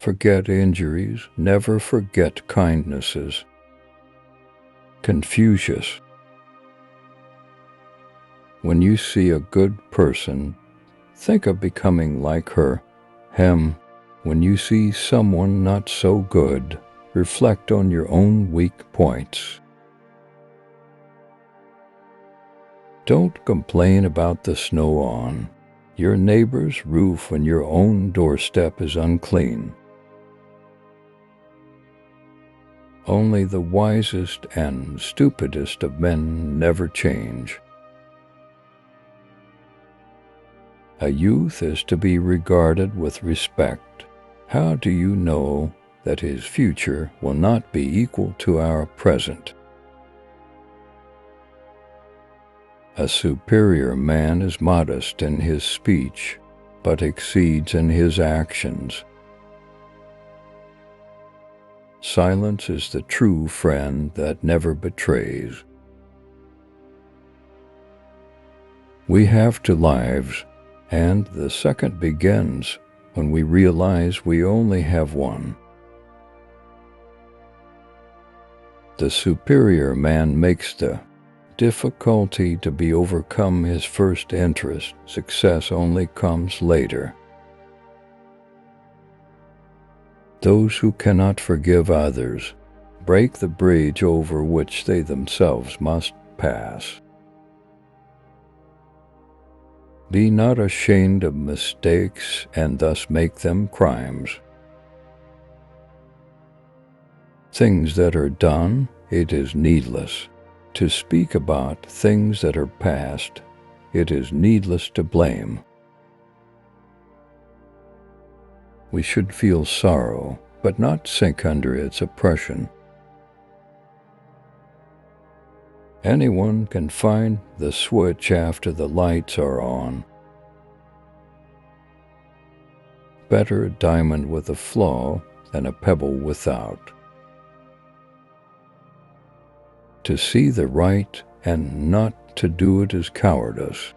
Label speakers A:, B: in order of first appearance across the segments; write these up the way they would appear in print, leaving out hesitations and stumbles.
A: Forget injuries, never forget kindnesses. Confucius. When you see a good person, think of becoming like her, him. When you see someone not so good, reflect on your own weak points. Don't complain about the snow on your neighbor's roof when your own doorstep is unclean. Only the wisest and stupidest of men never change. A youth is to be regarded with respect. How do you know that his future will not be equal to our present? A superior man is modest in his speech, but exceeds in his actions. Silence is the true friend that never betrays. We have two lives, and the second begins when we realize we only have one. The superior man makes the difficulty to be overcome his first interest. Success only comes later. Those who cannot forgive others break the bridge over which they themselves must pass. Be not ashamed of mistakes and thus make them crimes. Things that are done, it is needless to speak about. Things that are past, it is needless to blame. We should feel sorrow, but not sink under its oppression. Anyone can find the switch after the lights are on. Better a diamond with a flaw than a pebble without. To see the right and not to do it is cowardice.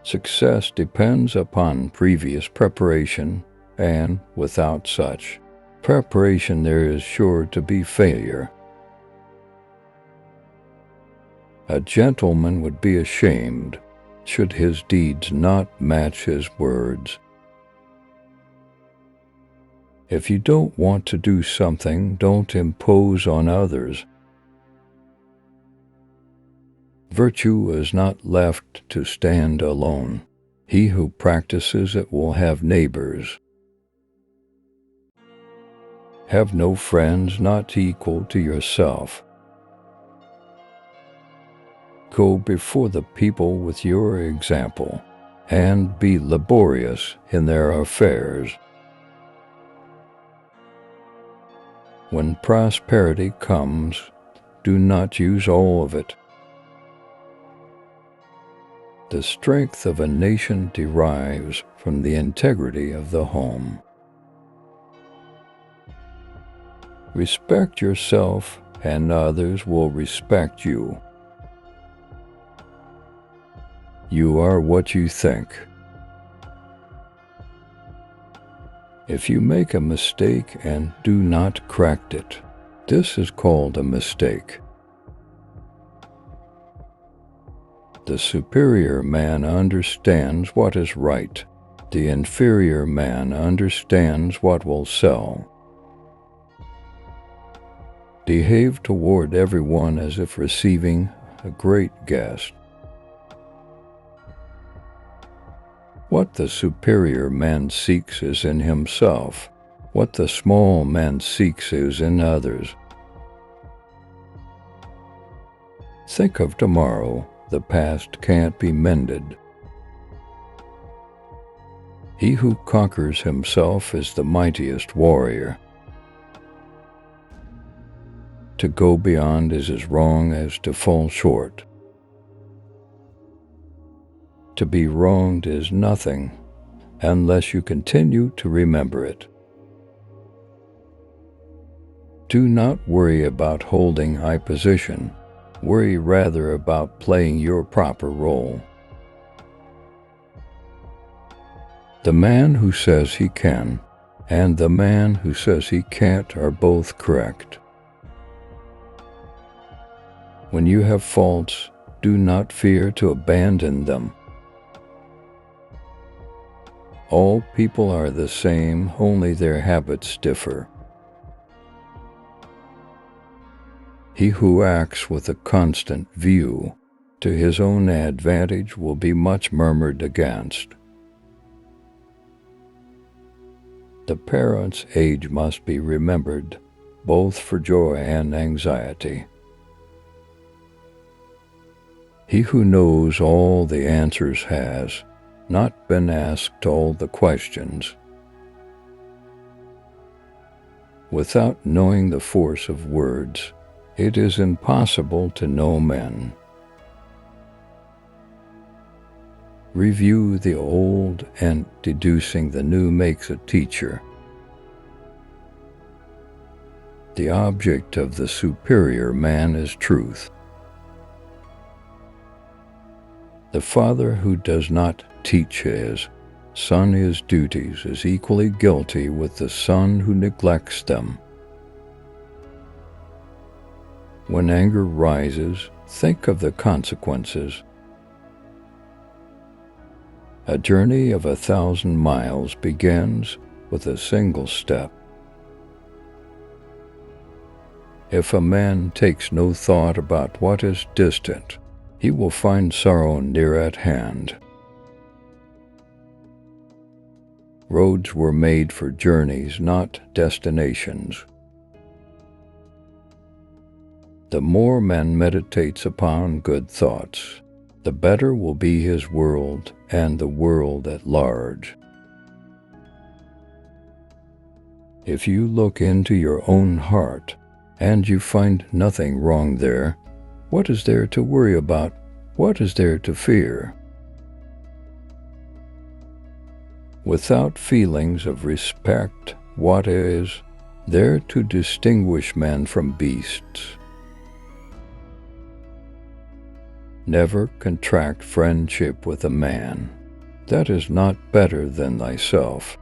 A: Success depends upon previous preparation, and without such preparation there is sure to be failure. A gentleman would be ashamed should his deeds not match his words. If you don't want to do something, don't impose on others. Virtue is not left to stand alone. He who practices it will have neighbors. Have no friends not equal to yourself. Go before the people with your example, and be laborious in their affairs. When prosperity comes, do not use all of it. The strength of a nation derives from the integrity of the home. Respect yourself, and others will respect you. You are what you think. If you make a mistake and do not correct it, this is called a mistake. The superior man understands what is right. The inferior man understands what will sell. Behave toward everyone as if receiving a great guest. What the superior man seeks is in himself. What the small man seeks is in others. Think of tomorrow. The past can't be mended. He who conquers himself is the mightiest warrior. To go beyond is as wrong as to fall short. To be wronged is nothing unless you continue to remember it. Do not worry about holding high position. Worry rather about playing your proper role. The man who says he can and the man who says he can't are both correct. When you have faults, do not fear to abandon them. All people are the same, only their habits differ. He who acts with a constant view to his own advantage will be much murmured against. The parent's age must be remembered, both for joy and anxiety. He who knows all the answers has not been asked all the questions. Without knowing the force of words, it is impossible to know men. Review the old, and deducing the new makes a teacher. The object of the superior man is truth. The father who does not teach his son his duties is equally guilty with the son who neglects them. When anger rises, think of the consequences. A journey of 1,000 miles begins with a single step. If a man takes no thought about what is distant, he will find sorrow near at hand. Roads were made for journeys, not destinations. The more man meditates upon good thoughts, the better will be his world and the world at large. If you look into your own heart and you find nothing wrong there, what is there to worry about? What is there to fear? Without feelings of respect, what is there to distinguish man from beasts? Never contract friendship with a man that is not better than thyself.